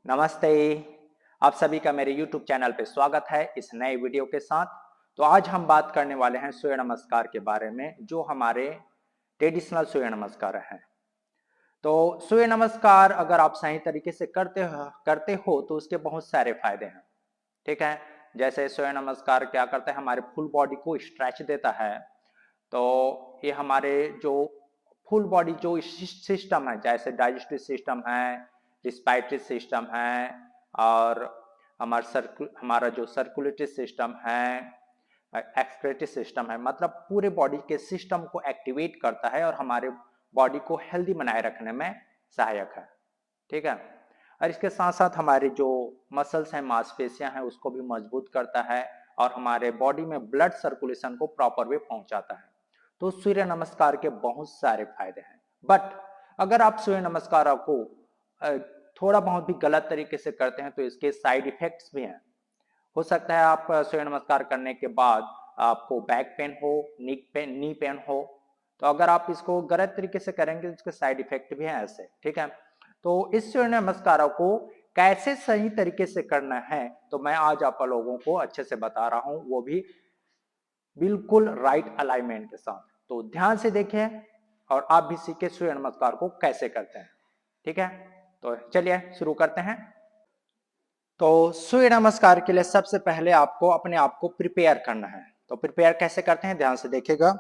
नमस्ते। आप सभी का मेरे YouTube चैनल पे स्वागत है इस नए वीडियो के साथ। तो आज हम बात करने वाले हैं सूर्य नमस्कार के बारे में, जो हमारे ट्रेडिशनल सूर्य नमस्कार हैं। तो सूर्य नमस्कार अगर आप सही तरीके से करते हो तो उसके बहुत सारे फायदे हैं। ठीक है, जैसे सूर्य नमस्कार क्या करता है, हमारे फुल बॉडी को स्ट्रेच देता है। तो ये हमारे जो फुल बॉडी जो सिस्टम है, जैसे डाइजेस्टिव सिस्टम है, रिस्पायरेटरी सिस्टम है, और हमारा जो सर्कुलेटरी सिस्टम है, एक्सक्रेटरी सिस्टम है, मतलब पूरे बॉडी के सिस्टम को एक्टिवेट करता है और हमारे बॉडी को हेल्दी बनाए रखने में सहायक है। ठीक है, और इसके साथ साथ हमारे जो मसल्स हैं, मांसपेशियां हैं, उसको भी मजबूत करता है और हमारे बॉडी में ब्लड सर्कुलेशन को प्रॉपर वे पहुंचाता है। तो सूर्य नमस्कार के बहुत सारे फायदे हैं, बट अगर आप सूर्य नमस्कार को थोड़ा बहुत भी गलत तरीके से करते हैं तो इसके साइड इफेक्ट्स भी हैं। हो सकता है आप सूर्य नमस्कार करने के बाद आपको बैक पेन हो, नी पेन हो। तो अगर आप इसको गलत तरीके से करेंगे तो इसके साइड इफेक्ट भी हैं ऐसे। ठीक है, तो इस सूर्य नमस्कारों को कैसे सही तरीके से करना है तो मैं आज आप लोगों को अच्छे से बता रहा हूं, वो भी बिल्कुल राइट अलाइनमेंट के साथ। तो ध्यान से देखें और आप भी सीखे सूर्य नमस्कार को कैसे करते हैं। ठीक है, तो चलिए शुरू करते हैं। तो सूर्य नमस्कार के लिए सबसे पहले आपको अपने आप को प्रिपेयर करना है। तो प्रिपेयर कैसे करते हैं, ध्यान से देखिएगा।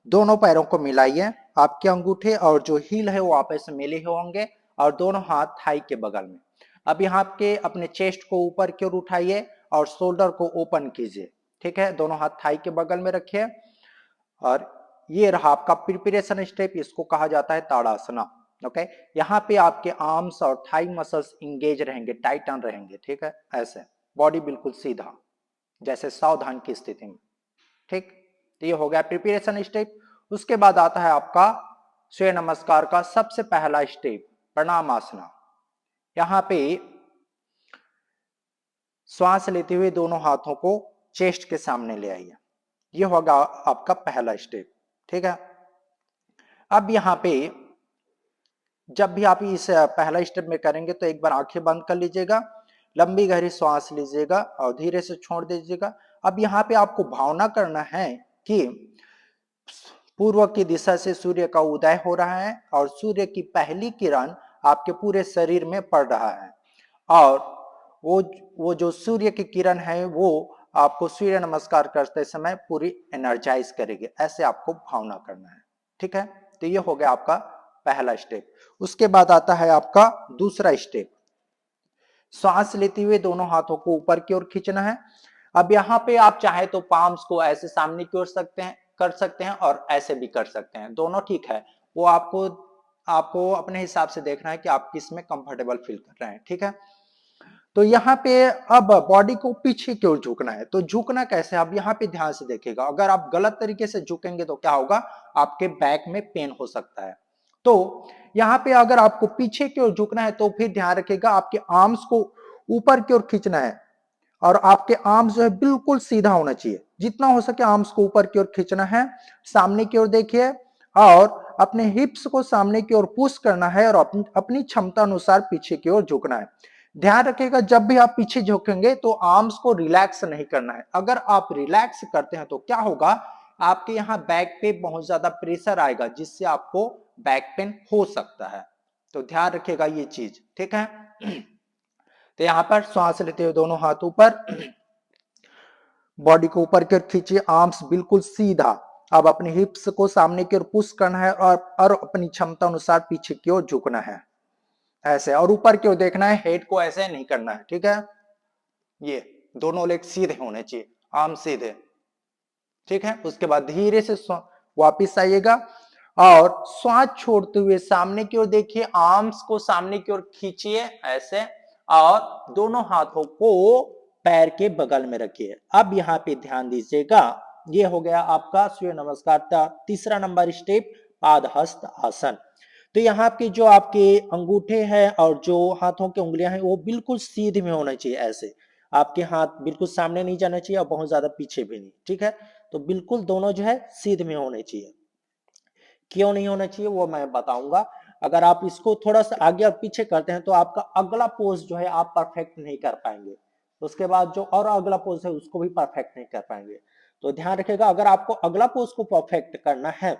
दोनों पैरों को मिलाइए, आपके अंगूठे और जो हील है वो आपस में मिले होंगे और दोनों हाथ थाई के बगल में। अब यहाँ के अपने चेस्ट को ऊपर की ओर उठाइए और शोल्डर को ओपन कीजिए। ठीक है, दोनों हाथ थाई के बगल में रखिए और ये रहा आपका प्रिपरेशन स्टेप, इसको कहा जाता है ताड़ासना। ओके, यहाँ पे आपके आर्म्स और थाई मसल्स इंगेज रहेंगे, टाइटन रहेंगे। ठीक है, ऐसे बॉडी बिल्कुल सीधा, जैसे सावधान की स्थिति में। ठीक, तो ये हो गया प्रिपरेशन स्टेप। उसके बाद आता है आपका सूर्य नमस्कार का सबसे पहला स्टेप, प्रणाम आसना। यहाँ पे श्वास लेते हुए दोनों हाथों को चेस्ट के सामने ले आइए। ये होगा आपका पहला स्टेप। ठीक है, अब यहाँ पे जब भी आप इस पहला स्टेप में करेंगे तो एक बार आंखें बंद कर लीजिएगा, लंबी गहरी सांस लीजिएगा और धीरे से छोड़ दीजिएगा। अब यहाँ पे आपको भावना करना है कि पूर्व की दिशा से सूर्य का उदय हो रहा है और सूर्य की पहली किरण आपके पूरे शरीर में पड़ रहा है और वो जो सूर्य की किरण है वो आपको सूर्य नमस्कार करते समय पूरी एनर्जाइज करेगी। ऐसे आपको भावना करना है। ठीक है, तो ये हो गया आपका पहला स्टेप। उसके बाद आता है आपका दूसरा स्टेप, सांस लेते हुए दोनों हाथों को ऊपर की ओर खींचना है। अब यहाँ पे आप चाहे तो पाम्स को ऐसे सामने की ओर कर सकते हैं और ऐसे भी कर सकते हैं, दोनों ठीक है। वो आपको अपने हिसाब से देखना है कि आप किस में कंफर्टेबल फील कर रहे हैं। ठीक है, तो यहाँ पे अब बॉडी को पीछे की ओर झुकना है। तो झुकना कैसे, अब यहाँ पे ध्यान से देखिएगा। अगर आप गलत तरीके से झुकेंगे तो क्या होगा, आपके बैक में पेन हो सकता है। तो यहाँ पे अगर आपको पीछे की ओर झुकना है तो फिर ध्यान रखिएगा, आपके आर्म्स को ऊपर की ओर खींचना है और आपके आर्म्स जो है बिल्कुल सीधा होना चाहिए। जितना हो सके आर्म्स को ऊपर की ओर खींचना है, सामने की ओर देखिए और अपने हिप्स को सामने की ओर पुश करना है और अपनी क्षमता अनुसार पीछे की ओर झुकना है। ध्यान रखिएगा, जब भी आप पीछे झुकेंगे तो आर्म्स को रिलैक्स नहीं करना है। अगर आप रिलैक्स करते हैं तो क्या होगा, आपके यहाँ बैक पे बहुत ज्यादा प्रेशर आएगा जिससे आपको बैक पेन हो सकता है। तो ध्यान रखिएगा ये चीज। ठीक है, तो यहां पर श्वास लेते हुए दोनों हाथ ऊपर, बॉडी को ऊपर की ओर खींचिए, आर्म्स बिल्कुल सीधा। अब अपनी हिप्स को सामने की ओर पुश करना है और अपनी क्षमता अनुसार पीछे की ओर झुकना है ऐसे, और ऊपर की ओर देखना है, हेड को ऐसे नहीं करना है। ठीक है, ये दोनों लेग सीधे होने चाहिए, आर्म सीधे। ठीक है, उसके बाद धीरे से वापिस आइएगा और श्वास छोड़ते हुए सामने की ओर देखिए, आर्म्स को सामने की ओर खींचिए ऐसे और दोनों हाथों को पैर के बगल में रखिए। अब यहाँ पे ध्यान दीजिएगा, ये हो गया आपका सूर्य नमस्कार का तीसरा नंबर स्टेप, पादहस्त आसन। तो यहाँ के जो आपके अंगूठे हैं और जो हाथों की उंगलियां हैं वो बिल्कुल सीधे में होना चाहिए ऐसे। आपके हाथ बिल्कुल सामने नहीं जाना चाहिए और बहुत ज्यादा पीछे भी नहीं। ठीक है, तो बिल्कुल दोनों जो है सीधे में होने चाहिए। क्यों नहीं होना चाहिए वो मैं बताऊंगा। अगर आप इसको थोड़ा सा आगे और पीछे करते हैं तो आपका अगला पोज जो है आप परफेक्ट नहीं कर पाएंगे, उसके बाद जो और अगला पोज है उसको भी परफेक्ट नहीं कर पाएंगे। तो ध्यान रखिएगा, अगर आपको अगला पोज को परफेक्ट करना है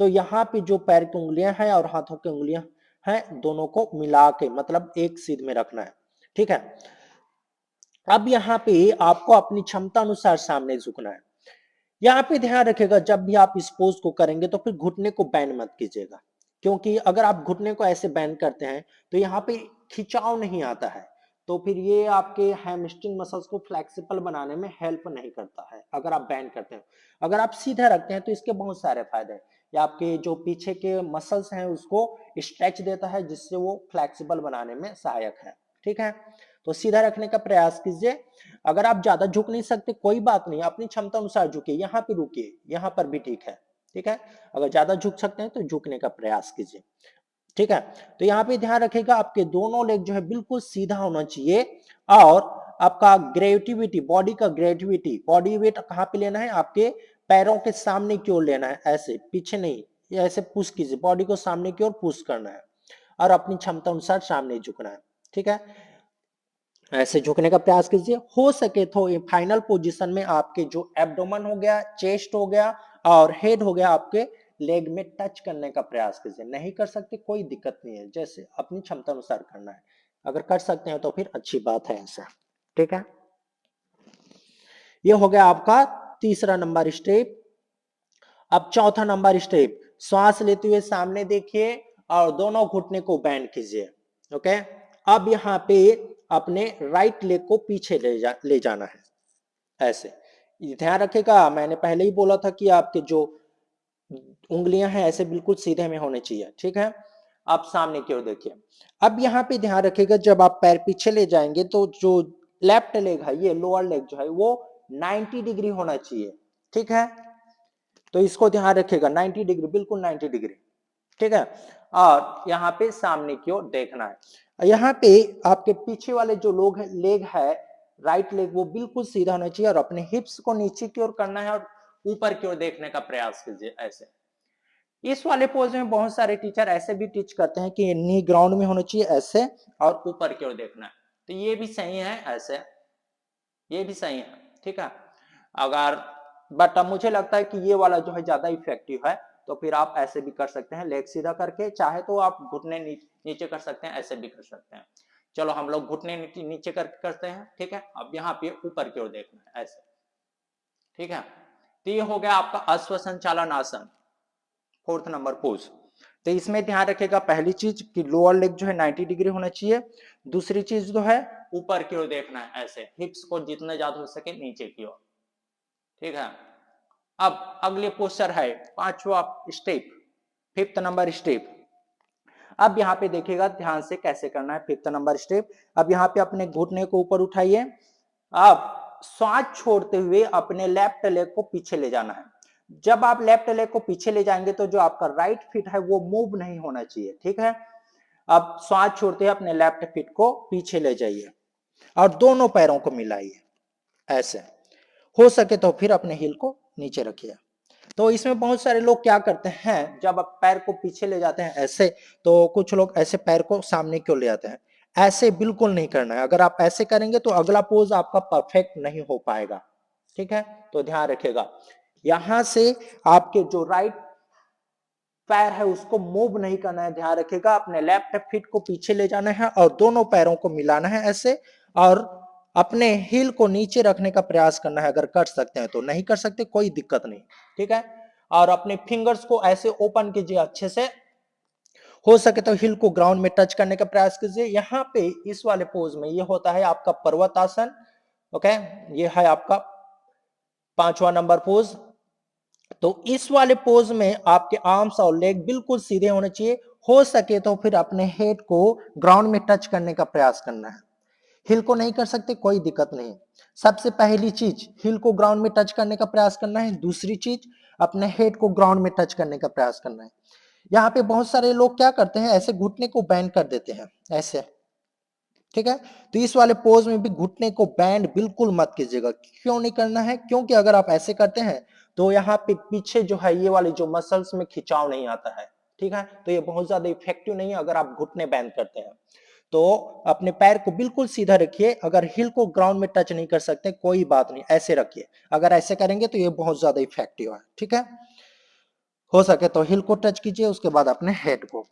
तो यहाँ पे जो पैर की उंगलियां हैं और हाथों की उंगलियां हैं दोनों को मिला के मतलब एक सीध में रखना है, ठीक है। अब यहाँ पे आपको अपनी क्षमता अनुसार सामने झुकना है। यहाँ पे ध्यान रखिएगा, जब भी आप इस पोज को करेंगे तो फिर घुटने को बैंड मत कीजिएगा, क्योंकि अगर आप घुटने को ऐसे बैंड करते हैं तो यहाँ पे खिंचाव नहीं आता है, तो फिर ये आपके हैमस्ट्रिंग मसल्स को फ्लेक्सिबल बनाने में हेल्प नहीं करता है अगर आप बैंड करते हैं। अगर आप सीधा रखते हैं तो इसके बहुत सारे फायदे हैं, ये आपके जो पीछे के मसल्स हैं उसको स्ट्रेच देता है जिससे वो फ्लेक्सिबल बनाने में सहायक है, ठीक है। तो सीधा रखने का प्रयास कीजिए। अगर आप ज्यादा झुक नहीं सकते कोई बात नहीं, अपनी क्षमता अनुसार झुकिए, यहाँ पे रुकिए, यहाँ पर भी ठीक है, ठीक है। अगर ज्यादा झुक सकते हैं तो झुकने का प्रयास कीजिए, ठीक है। तो यहाँ पे ध्यान रखिएगा आपके दोनों लेग जो है बिल्कुल सीधा होना चाहिए, और आपका ग्रेविटी, बॉडी का ग्रेविटी, बॉडी वेट कहाँ पे लेना है, आपके पैरों के सामने की ओर लेना है, ऐसे पीछे नहीं, ये ऐसे पुश कीजिए, बॉडी को सामने की ओर पुश करना है और अपनी क्षमता अनुसार सामने झुकना है, ठीक है। ऐसे झुकने का प्रयास कीजिए। हो सके तो ये फाइनल पोजीशन में आपके जो एब्डोमेन हो गया, चेस्ट हो गया और हेड हो गया आपके लेग में टच करने का प्रयास कीजिए। नहीं कर सकते कोई दिक्कत नहीं है, जैसे अपनी क्षमता अनुसार करना है, अगर कर सकते हैं तो फिर अच्छी बात है ऐसा, ठीक है। ये हो गया आपका तीसरा नंबर स्टेप। अब चौथा नंबर स्टेप, श्वास लेते हुए सामने देखिए और दोनों घुटने को बैंड कीजिए, ओके। अब यहाँ पे अपने राइट लेग को पीछे ले जाना है ऐसे। ध्यान रखिएगा, मैंने पहले ही बोला था कि आपके जो उंगलियां हैं ऐसे बिल्कुल सीधे में होने चाहिए, ठीक है। आप सामने की ओर देखिए। अब यहाँ पे ध्यान रखिएगा, जब आप पैर पीछे ले जाएंगे तो जो लेफ्ट लेग है, ये लोअर लेग जो है वो 90 डिग्री होना चाहिए, ठीक है। तो इसको ध्यान रखिएगा, 90 डिग्री, बिल्कुल 90 डिग्री, ठीक है। और यहाँ पे सामने की ओर देखना है। यहाँ पे आपके पीछे वाले जो लोग है लेग है, राइट लेग, वो बिल्कुल सीधा होना चाहिए और अपने हिप्स को नीचे की ओर करना है और ऊपर की ओर देखने का प्रयास कीजिए ऐसे। इस वाले पोज में बहुत सारे टीचर ऐसे भी टीच करते हैं कि नी ग्राउंड में होना चाहिए ऐसे और ऊपर की ओर देखना है, तो ये भी सही है ऐसे, ये भी सही है, ठीक है। अगर बट मुझे लगता है कि ये वाला जो है ज्यादा इफेक्टिव है, तो फिर आप ऐसे भी कर सकते हैं लेग सीधा करके, चाहे तो आप घुटने नीचे कर सकते हैं, ऐसे भी कर सकते हैं। चलो हम लोग घुटने नीचे करते हैं, ठीक है। अब यहाँ पे ऊपर की ओर देखना है ऐसे, ठीक है। तो ये हो गया आपका अश्व संचालन आसन, फोर्थ नंबर पोज। तो इसमें ध्यान रखिएगा, पहली चीज कि लोअर लेग जो है 90 डिग्री होना चाहिए, दूसरी चीज जो है ऊपर की ओर देखना है ऐसे, हिप्स को जितना ज्यादा हो सके नीचे की ओर, ठीक है। अब अगले पोस्टर है पांचवा स्टेप, फिफ्थ नंबर स्टेप। अब यहाँ पे देखिएगा ध्यान से कैसे करना है फिफ्थ नंबर स्टेप। अब यहाँ पे अपने घुटने को ऊपर उठाइए, अब श्वास छोड़ते हुए अपने लेफ्ट लेग को पीछे ले जाना है। जब आप लेफ्ट लेग को पीछे ले जाएंगे तो जो आपका राइट फीट है वो मूव नहीं होना चाहिए, ठीक है। अब श्वास छोड़ते हुए अपने लेफ्ट फीट को पीछे ले जाइए और दोनों पैरों को मिलाइए ऐसे। हो सके तो फिर अपने हील को नीचे रखिए। तो इसमें बहुत सारे लोग क्या करते हैं, जब आप पैर को पीछे ले जाते हैं ऐसे, तो कुछ लोग ऐसे पैर को सामने क्यों ले जाते हैं, ऐसे बिल्कुल नहीं करना है। अगर आप ऐसे करेंगे तो अगला पोज आपका परफेक्ट नहीं हो पाएगा, ठीक है। तो ध्यान रखिएगा, यहां से आपके जो राइट पैर है उसको मूव नहीं करना है, ध्यान रखिएगा। अपने लेफ्ट फीट को पीछे ले जाना है और दोनों पैरों को मिलाना है ऐसे, और अपने हील को नीचे रखने का प्रयास करना है। अगर कर सकते हैं तो, नहीं कर सकते कोई दिक्कत नहीं, ठीक है। और अपने फिंगर्स को ऐसे ओपन कीजिए अच्छे से, हो सके तो हील को ग्राउंड में टच करने का प्रयास कीजिए। यहाँ पे इस वाले पोज में ये होता है आपका पर्वत आसन, ओके। ये है आपका पांचवा नंबर पोज। तो इस वाले पोज में आपके आर्म्स और लेग बिल्कुल सीधे होने चाहिए। हो सके तो फिर अपने हेड को ग्राउंड में टच करने का प्रयास करना है। हिल को नहीं कर सकते कोई दिक्कत नहीं। सबसे पहली चीज हिल को ग्राउंड में टच करने का प्रयास करना है, दूसरी चीज अपने हेड को ग्राउंड में टच करने का प्रयास करना है। यहाँ पे बहुत सारे लोग क्या करते हैं, ऐसे घुटने को बैंड कर देते हैं ऐसे, ठीक है। तो इस वाले पोज में भी घुटने को बैंड बिल्कुल मत कीजिएगा। क्यों नहीं करना है, क्योंकि अगर आप ऐसे करते हैं तो यहाँ पे पीछे जो है ये वाले जो मसल्स में खिंचाव नहीं आता है, ठीक है। तो ये बहुत ज्यादा इफेक्टिव नहीं है अगर आप घुटने बैंड करते हैं। तो अपने पैर को बिल्कुल सीधा रखिए, अगर हिल को ग्राउंड में टच नहीं कर सकते कोई बात नहीं, ऐसे रखिए, अगर ऐसे करेंगे तो ये बहुत ज्यादा इफेक्टिव है, ठीक है। हो सके तो हिल को टच कीजिए, उसके बाद अपने हेड को।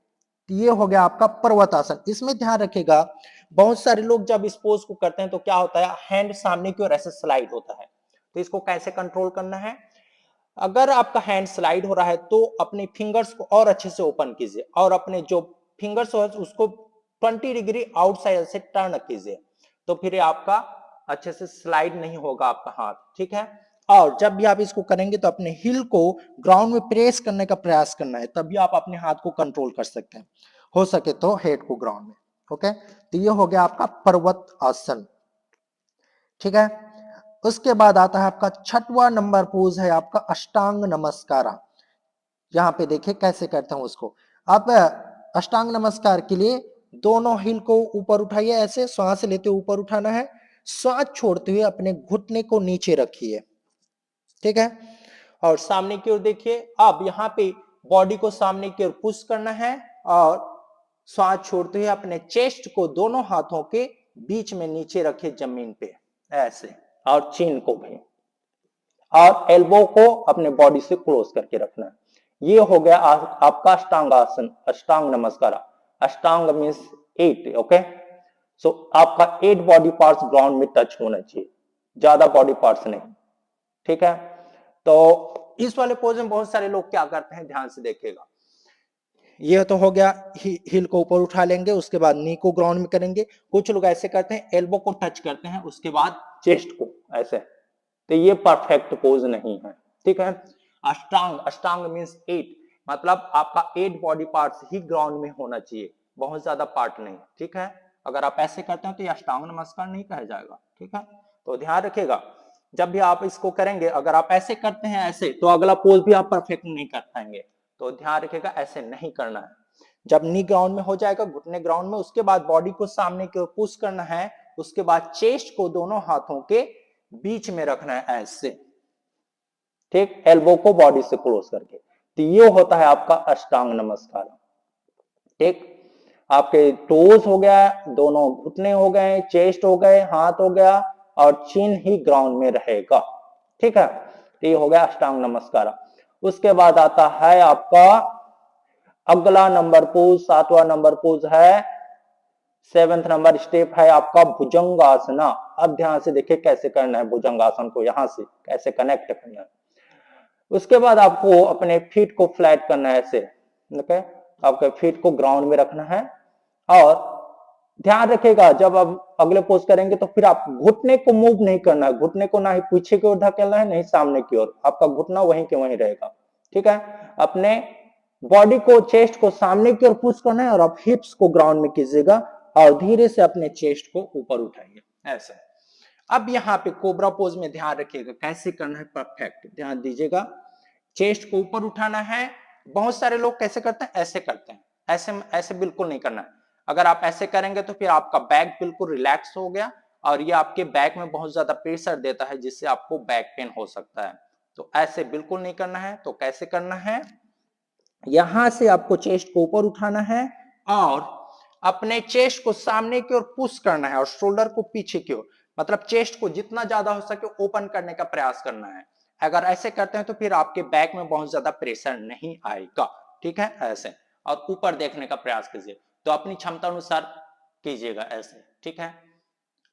ये हो गया आपका पर्वतासन। इसमें ध्यान रखिएगा, बहुत सारे लोग जब इस पोज को करते हैं तो क्या होता है, हैंड सामने की ओर ऐसे स्लाइड होता है। तो इसको कैसे कंट्रोल करना है, अगर आपका हैंड स्लाइड हो रहा है तो अपने फिंगर्स को और अच्छे से ओपन कीजिए और अपने जो फिंगर्स हो उसको 20 डिग्री आउटसाइड से टर्न कीजिए, तो फिर आपका अच्छे से स्लाइड नहीं होगा आपका हाथ, ठीक है। और जब भी आप इसको करेंगे तो अपने हिल को ग्राउंड में प्रेस करने का प्रयास करना है, तभी आप अपने हाथ को कंट्रोल कर सकते हैं। हो सके तो हेड को ग्राउंड में, ओके। तो ये हो गया आपका पर्वत आसन, ठीक है। उसके बाद आता है आपका छठवां नंबर पोज है आपका अष्टांग नमस्कार। यहाँ पे देखिए कैसे करता हूं उसको। आप अष्टांग नमस्कार के लिए दोनों हिल को ऊपर उठाइए, ऐसे श्वास लेते हुए ऊपर उठाना है, श्वास छोड़ते हुए अपने घुटने को नीचे रखिए, ठीक है। और सामने की ओर देखिए, अब यहाँ पे बॉडी को सामने की ओर पुश करना है और श्वास छोड़ते हुए अपने चेस्ट को दोनों हाथों के बीच में नीचे रखिए जमीन पे ऐसे, और चीन को भी, और एल्बो को अपने बॉडी से क्लोज करके रखना है। ये हो गया आपका अष्टांग आसन, अष्टांग नमस्कार। अष्टांग मीन्स 8, ओके। सो आपका 8 बॉडी पार्ट्स ग्राउंड में टच होना चाहिए, ज्यादा बॉडी पार्ट्स नहीं, ठीक है। तो इस वाले पोज में बहुत सारे लोग क्या करते हैं, ध्यान से देखिएगा। ये तो हो गया, हिल को ऊपर उठा लेंगे, उसके बाद नी को ग्राउंड में करेंगे। कुछ लोग ऐसे करते हैं, एल्बो को टच करते हैं, उसके बाद चेस्ट को ऐसे, तो ये परफेक्ट पोज नहीं है, ठीक है। अष्टांग, अष्टांग मींस 8, मतलब आपका 8 बॉडी पार्ट्स ही ग्राउंड में होना चाहिए, बहुत ज्यादा पार्ट नहीं, ठीक है। अगर आप ऐसे करते हैं तो ये अष्टांग नमस्कार नहीं कहा जाएगा, ठीक है। तो ध्यान रखिएगा, जब भी आप इसको करेंगे, अगर आप ऐसे करते हैं ऐसे, तो अगला पोज भी आप परफेक्ट नहीं कर पाएंगे। तो ध्यान रखिएगा, ऐसे नहीं करना है। जब नी ग्राउंड में हो जाएगा, घुटने ग्राउंड में, उसके बाद बॉडी को सामने की ओर पुश करना है, उसके बाद चेस्ट को दोनों हाथों के बीच में रखना है ऐसे, ठीक, एल्बो को बॉडी से क्लोज करके। तो ये होता है आपका अष्टांग नमस्कार, ठीक। आपके टोज हो गया, दोनों घुटने हो गए, चेस्ट हो गए, हाथ हो गया, और चिन ही ग्राउंड में रहेगा, ठीक है। तो ये हो गया अष्टांग नमस्कार। उसके बाद आता है आपका अगला नंबर पोज, 7वां नंबर पोज है, 7th नंबर स्टेप है आपका भुजंगासना। अब ध्यान से देखिए कैसे करना है भुजंगासन को, यहां से कैसे कनेक्ट करना है। उसके बाद आपको अपने फीट को फ्लैट करना है ऐसे, ओके। आपके फीट को ग्राउंड में रखना है, और ध्यान रखिएगा जब आप अगले पोज करेंगे तो फिर आप घुटने को मूव नहीं करना है, घुटने को ना ही पीछे की ओर धकेलना है, नहीं सामने की ओर, आपका घुटना वहीं के वहीं रहेगा, ठीक है। अपने बॉडी को, चेस्ट को सामने की ओर पुश करना है, और आप हिप्स को ग्राउंड में कीजिएगा, और धीरे से अपने चेस्ट को ऊपर उठाइए ऐसे। अब यहाँ पे कोबरा पोज में ध्यान रखिएगा कैसे करना है परफेक्ट, ध्यान दीजिएगा। चेस्ट को ऊपर उठाना है, बहुत सारे लोग कैसे करते हैं, ऐसे करते हैं, ऐसे ऐसे बिल्कुल नहीं करना है। अगर आप ऐसे करेंगे तो फिर आपका बैक बिल्कुल रिलैक्स हो गया, और ये आपके बैक में बहुत ज्यादा प्रेशर देता है, जिससे आपको बैक पेन हो सकता है। तो ऐसे बिल्कुल नहीं करना है। तो कैसे करना है, यहां से आपको चेस्ट को ऊपर उठाना है, और अपने चेस्ट को सामने की ओर पुश करना है, और शोल्डर को पीछे की ओर, मतलब चेस्ट को जितना ज्यादा हो सके ओपन करने का प्रयास करना है। अगर ऐसे करते हैं तो फिर आपके बैक में बहुत ज्यादा प्रेशर नहीं आएगा, ठीक है, ऐसे। और ऊपर देखने का प्रयास कीजिए, तो अपनी क्षमता अनुसार कीजिएगा ऐसे, ठीक है।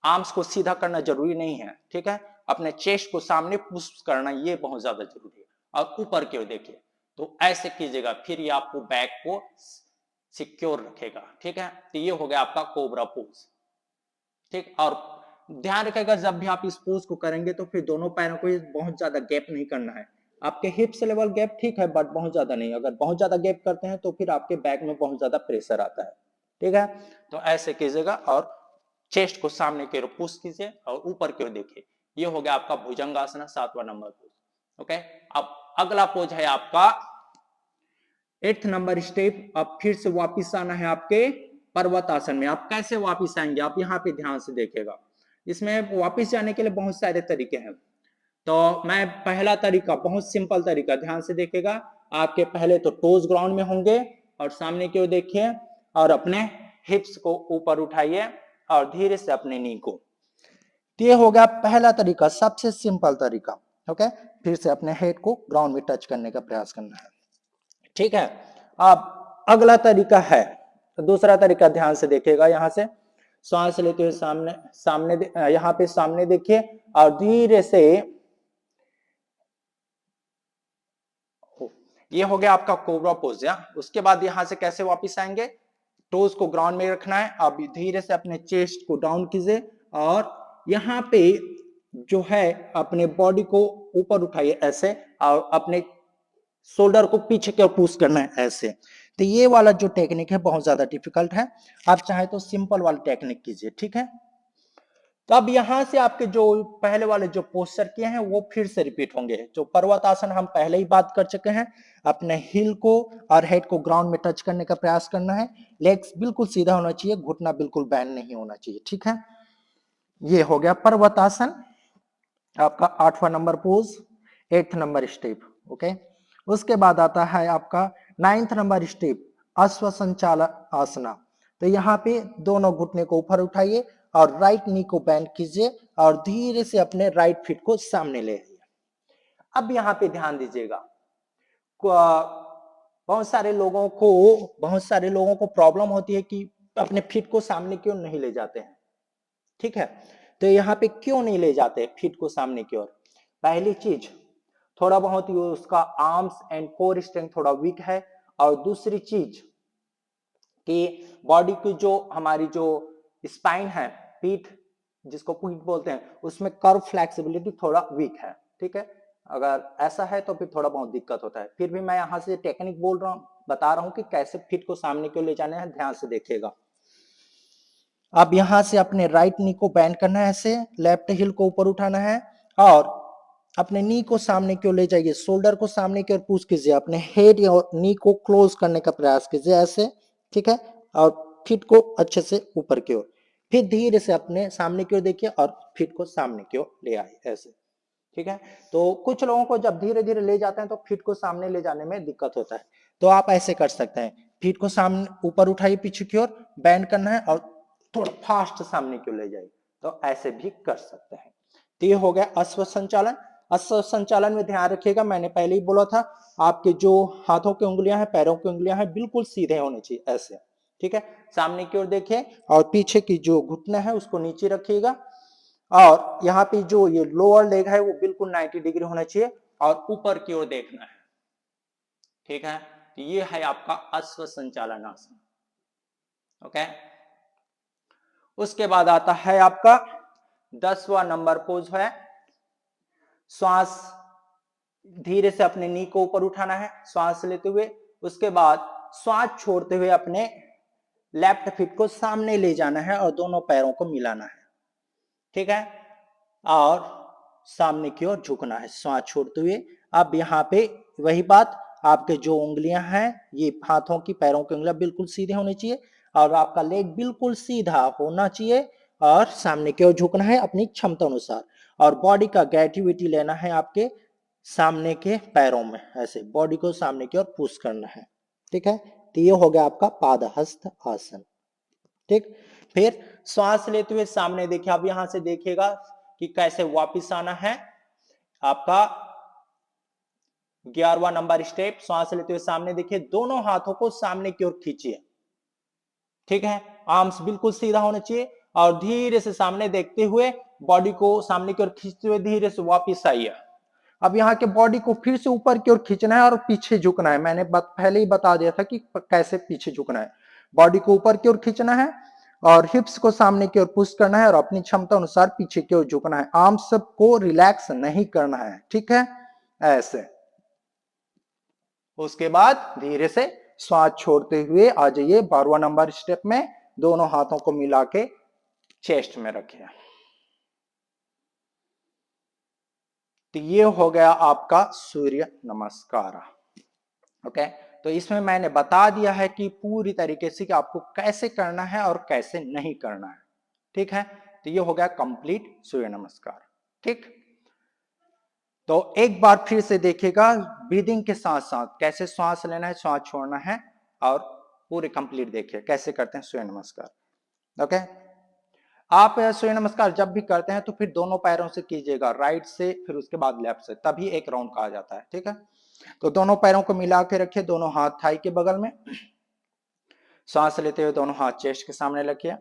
आर्म्स को सीधा करना जरूरी नहीं है, ठीक है। अपने चेस्ट को सामने पुश करना ये बहुत ज्यादा जरूरी है, और ऊपर की ओर देखिए, तो ऐसे कीजिएगा, फिर ये आपको बैक को सिक्योर रखेगा, ठीक है। तो ये हो गया आपका कोबरा पोज, ठीक। और ध्यान रखिएगा जब भी आप इस पोज को करेंगे तो फिर दोनों पैरों को बहुत ज्यादा गैप नहीं करना है। आपके हिप्स लेवल गैप ठीक है, बट बहुत ज्यादा नहीं। अगर बहुत ज्यादा गैप करते हैं तो फिर आपके बैक में बहुत ज्यादा प्रेशर आता है, ठीक है। तो ऐसे कीजिएगा, और चेस्ट को सामने की ओर पुश कीजिए, और ऊपर की ओर देखिए। ये हो गया आपका भुजंगासना, 7वां नंबर पोज, ओके। अब अगला पोज है आपका 8th नंबर स्टेप। अब फिर से वापिस आना है आपके पर्वतासन में। आप कैसे वापिस आएंगे, आप यहाँ पे ध्यान से देखिएगा। इसमें वापिस जाने के लिए बहुत सारे तरीके हैं। तो मैं पहला तरीका, बहुत सिंपल तरीका, ध्यान से देखिएगा। आपके पहले तो टोज ग्राउंड में होंगे, और सामने की ओर देखिए और अपने हिप्स को ऊपर उठाइए और धीरे से अपने नी को। ये हो गया पहला तरीका, सबसे सिंपल तरीका। ओके, फिर से अपने हेड को ग्राउंड में टच करने का प्रयास करना है। ठीक है, अब अगला तरीका है, तो दूसरा तरीका ध्यान से देखिएगा। यहां से सांस लेते हुए सामने सामने यहां पे सामने देखिए और धीरे से, ये हो गया आपका कोबरा पोज। या उसके बाद यहां से कैसे वापस आएंगे, टोज को ग्राउंड में रखना है। अब धीरे से अपने चेस्ट को डाउन कीजिए और यहाँ पे जो है अपने बॉडी को ऊपर उठाइए ऐसे, और अपने शोल्डर को पीछे की ओर पुश करना है ऐसे। तो ये वाला जो टेक्निक है बहुत ज्यादा डिफिकल्ट है, आप चाहे तो सिंपल वाली टेक्निक कीजिए। ठीक है, तो अब यहां से आपके जो पहले वाले जो पोस्चर किए हैं वो फिर से रिपीट होंगे। जो पर्वतासन हम पहले ही बात कर चुके हैं, अपने हिल को और हेड को ग्राउंड में टच करने का प्रयास करना है। लेग्स बिल्कुल सीधा होना चाहिए, घुटना बिल्कुल बैंड नहीं होना चाहिए। ठीक है, ये हो गया पर्वतासन, आपका 8वां number pose, 8th number step. Okay, उसके बाद आता है आपका 9th नंबर स्टेप, अश्व संचालन आसना। तो यहाँ पे दोनों घुटने को ऊपर उठाइए और राइट नी को बेंड कीजिए और धीरे से अपने राइट फीट को सामने ले आइए। अब यहाँ पे ध्यान दीजिएगा, बहुत सारे लोगों को प्रॉब्लम होती है कि अपने फीट को सामने क्यों नहीं ले जाते हैं। ठीक है, तो यहाँ पे क्यों नहीं ले जाते फीट को सामने की ओर। पहली चीज, थोड़ा बहुत उसका आर्म्स एंड कोर स्ट्रेंथ थोड़ा वीक है। और दूसरी चीज कि बॉडी की जो हमारी जो स्पाइन है, पीठ जिसको पीठ बोलते हैं, उसमें कर्व फ्लेक्सिबिलिटी थोड़ा वीक है। ठीक है, अगर ऐसा है तो फिर थोड़ा बहुत दिक्कत होता है। फिर भी मैं यहाँ से टेक्निक बोल रहा हूँ, बता रहा हूँ कि कैसे फीट को सामने क्यों ले जाना है, ध्यान से देखिएगा। अब यहां से अपने राइट नी को बेंड करना है ऐसे, लेफ्ट हिल को ऊपर उठाना है और अपने नी को सामने की ओर ले जाइए, शोल्डर को सामने की ओर पुश कीजिए, अपने हेड और नी को क्लोज करने का प्रयास कीजिए ऐसे। ठीक है, और फीट को अच्छे से ऊपर की ओर, फिर धीरे से अपने सामने की ओर देखिए और फीट को सामने की ओर ले आए ऐसे। ठीक है, तो कुछ लोगों को जब धीरे धीरे ले जाते हैं तो फीट को सामने ले जाने में दिक्कत होता है। तो आप ऐसे कर सकते हैं, फीट को सामने ऊपर उठाइए पीछे की ओर, बेंड करना है और थोड़ा फास्ट सामने की ओर ले जाइए। तो ऐसे भी कर सकते हैं। तो ये हो गया अश्व संचालन। अश्व संचालन में ध्यान रखिएगा, मैंने पहले ही बोला था, आपके जो हाथों की उंगलियां हैं, पैरों की उंगलियां हैं, बिल्कुल सीधे होने चाहिए ऐसे। ठीक है, सामने की ओर देखिए और पीछे की जो घुटना है उसको नीचे रखिएगा और यहाँ पे जो ये लोअर लेग है वो बिल्कुल 90 डिग्री होना चाहिए और ऊपर की ओर देखना है। ठीक है, तो ये है आपका अश्व संचालन आसन। ओके, उसके बाद आता है आपका 10वां नंबर पोज है, श्वास धीरे से अपने नी को ऊपर उठाना है श्वास लेते हुए। उसके बाद श्वास छोड़ते हुए अपने लेफ्ट फीट को सामने ले जाना है और दोनों पैरों को मिलाना है। ठीक है, और सामने की ओर झुकना है श्वास छोड़ते हुए। अब यहाँ पे वही बात, आपके जो उंगलियां हैं, ये हाथों की पैरों की उंगलियां बिल्कुल सीधे होने चाहिए और आपका लेग बिल्कुल सीधा होना चाहिए और सामने की ओर झुकना है अपनी क्षमता अनुसार। और बॉडी का ग्रेविटी लेना है आपके सामने के पैरों में ऐसे, बॉडी को सामने की ओर पुश करना है। ठीक है, तो ये हो गया आपका पादहस्त आसन। ठीक, फिर श्वास लेते हुए सामने देखिए, अब यहां से देखिएगा कि कैसे वापस आना है। आपका 11वां नंबर स्टेप, श्वास लेते हुए सामने देखिए, दोनों हाथों को सामने की ओर खींचिए। ठीक है, आर्म्स बिल्कुल सीधा होना चाहिए और धीरे से सामने देखते हुए बॉडी को सामने की ओर खींचते हुए धीरे से वापस आइए। अब यहाँ के बॉडी को फिर से ऊपर की ओर खींचना है और पीछे झुकना है। मैंने पहले ही बता दिया था कि कैसे पीछे झुकना है। बॉडी को ऊपर की ओर खींचना है और हिप्स को सामने की ओर पुश करना है और अपनी क्षमता अनुसार पीछे की ओर झुकना है। आर्म्स को रिलैक्स नहीं करना है। ठीक है, ऐसे। उसके बाद धीरे से श्वास छोड़ते हुए आ जाइए 12वां नंबर स्टेप में, दोनों हाथों को मिला के चेस्ट में रखिए। तो ये हो गया आपका सूर्य नमस्कार। ओके, तो इसमें मैंने बता दिया है कि पूरी तरीके से कि आपको कैसे करना है और कैसे नहीं करना है। ठीक है, तो ये हो गया कंप्लीट सूर्य नमस्कार। ठीक, तो एक बार फिर से देखिएगा ब्रीदिंग के साथ साथ कैसे श्वास लेना है, श्वास छोड़ना है और पूरे कंप्लीट देखिए कैसे करते हैं सूर्य नमस्कार। ओके, आप सूर्य नमस्कार जब भी करते हैं तो फिर दोनों पैरों से कीजिएगा, राइट से फिर उसके बाद लेफ्ट से, तभी एक राउंड कहा जाता है। ठीक है, तो दोनों पैरों को मिला के रखिए, दोनों हाथ थाई के बगल में, सांस लेते हुए दोनों हाथ चेस्ट के सामने रखिए,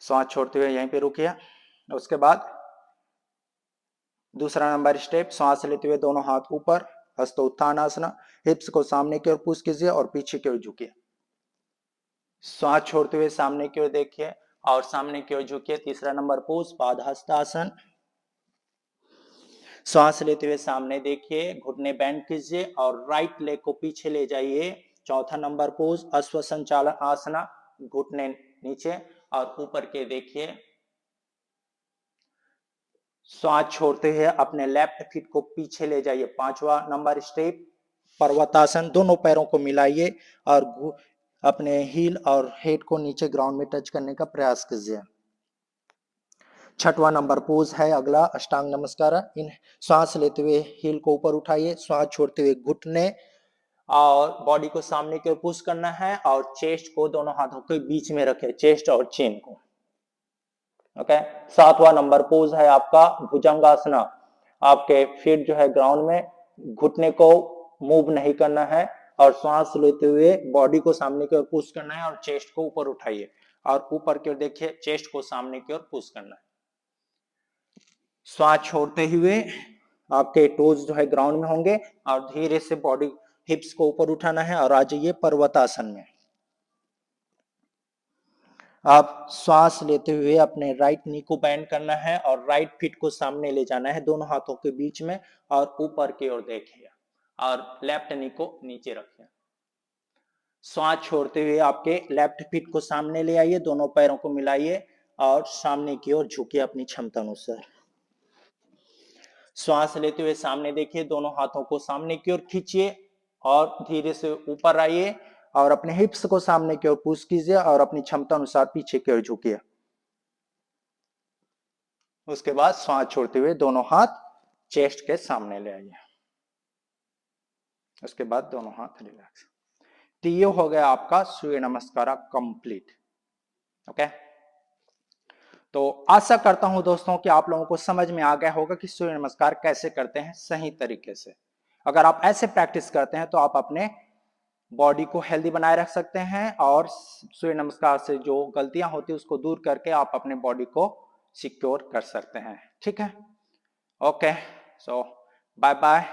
सांस छोड़ते हुए यहीं पे रुकिए। उसके बाद दूसरा नंबर स्टेप, सांस लेते हुए दोनों हाथ ऊपर, हस्त उत्थानासना, हिप्स को सामने की ओर पुश कीजिए और पीछे की ओर झुकिए। सांस छोड़ते हुए सामने की ओर देखिए और सामने की ओर झुकिए। तीसरा नंबर पोज पादहस्तासन, सांस लेते हुए सामने देखिए, घुटने बेंड कीजिए और राइट लेग को पीछे ले जाइए। चौथा नंबर पोज अश्व संचालन आसना, घुटने नीचे और ऊपर के देखिए। सांस छोड़ते हुए अपने लेफ्ट फीट को पीछे ले जाइए। पांचवा नंबर स्टेप पर्वतासन, दोनों पैरों को मिलाइए और अपने हील और हेड को नीचे ग्राउंड में टच करने का प्रयास कीजिए। छठवां नंबर पोज है अगला अष्टांग नमस्कार। इन सांस लेते हुए हील को ऊपर उठाइए, सांस छोड़ते हुए घुटने और बॉडी को सामने की ओर पुश करना है और चेस्ट को दोनों हाथों के बीच में रखें, चेस्ट और चिन को। ओके, सातवां नंबर पोज है आपका भुजंगासना। आपके फीट जो है ग्राउंड में, घुटने को मूव नहीं करना है और सांस लेते हुए बॉडी को सामने की ओर पुश करना है और चेस्ट को ऊपर उठाइए और ऊपर की ओर देखिए, चेस्ट को सामने की ओर पुश करना है। श्वास छोड़ते हुए आपके टोज जो है ग्राउंड में होंगे और धीरे से बॉडी हिप्स को ऊपर उठाना है और आ जाइए पर्वतासन में। आप श्वास लेते हुए अपने राइट नी को बेंड करना है और राइट फीट को सामने ले जाना है दोनों हाथों के बीच में और ऊपर की ओर देखिए और लेफ्ट नी को नीचे रखिए। श्वास छोड़ते हुए आपके लेफ्ट फीट को सामने ले आइए, दोनों पैरों को मिलाइए और सामने की ओर झुकिए अपनी क्षमता अनुसार। श्वास लेते हुए सामने देखिए, दोनों हाथों को सामने की ओर खींचिए और धीरे से ऊपर आइए और अपने हिप्स को सामने की ओर पुश कीजिए और अपनी क्षमता अनुसार पीछे की ओर झुकिए। उसके बाद श्वास छोड़ते हुए दोनों हाथ चेस्ट के सामने ले आइए। उसके बाद दोनों हाथ रिलैक्स। तो ये हो गया आपका सूर्य नमस्कार कंप्लीट। ओके, तो आशा करता हूं दोस्तों कि आप लोगों को समझ में आ गया होगा कि सूर्य नमस्कार कैसे करते हैं सही तरीके से। अगर आप ऐसे प्रैक्टिस करते हैं तो आप अपने बॉडी को हेल्दी बनाए रख सकते हैं और सूर्य नमस्कार से जो गलतियां होती है उसको दूर करके आप अपने बॉडी को सिक्योर कर सकते हैं। ठीक है, ओके, सो बाय बाय।